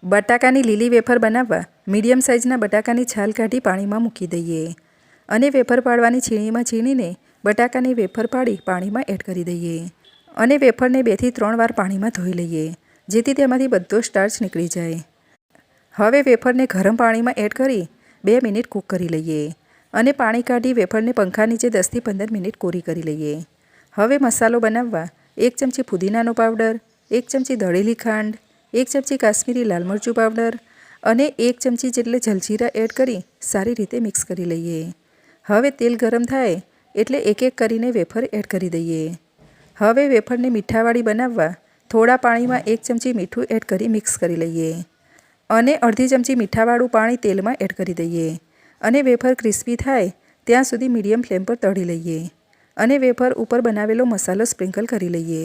બટાકાની લીલી વેફર બનાવવા મીડિયમ સાઇઝના બટાકાની છાલ કાઢી પાણીમાં મૂકી દઈએ અને વેફર પાડવાની છીણીમાં છીણીને બટાકાની વેફર પાડી પાણીમાં એડ કરી દઈએ અને વેફરને 2 થી 3 વાર પાણીમાં ધોઈ લઈએ જેથી તેમાંથી બધો સ્ટાર્ચ નીકળી જાય। હવે વેફરને ગરમ પાણીમાં એડ કરી 2 મિનિટ કૂક કરી લઈએ અને પાણી કાઢી વેફરને પંખા નીચે 10 થી 15 મિનિટ કોરી કરી લઈએ। હવે મસાલો બનાવવા 1 ચમચી ફુદીનાનો પાવડર, 1 ચમચી દળેલી ખાંડ, 1 ચમચી કાશ્મીરી લાલ મરચું પાવડર અને 1 ચમચી જેટલે જલજીરા એડ કરી સારી રીતે મિક્સ કરી લઈએ। હવે તેલ ગરમ થાય એટલે એક એક કરીને વેફર એડ કરી દઈએ। હવે વેફરને મીઠાવાળી બનાવવા થોડા પાણીમાં 1 ચમચી મીઠું એડ કરી મિક્સ કરી લઈએ અને અડધી ચમચી મીઠાવાળું પાણી તેલમાં એડ કરી દઈએ અને વેફર ક્રિસ્પી થાય ત્યાં સુધી મીડિયમ ફ્લેમ પર તળી લઈએ અને વેફર ઉપર બનાવેલો મસાલો સ્પ્રિંકલ કરી લઈએ।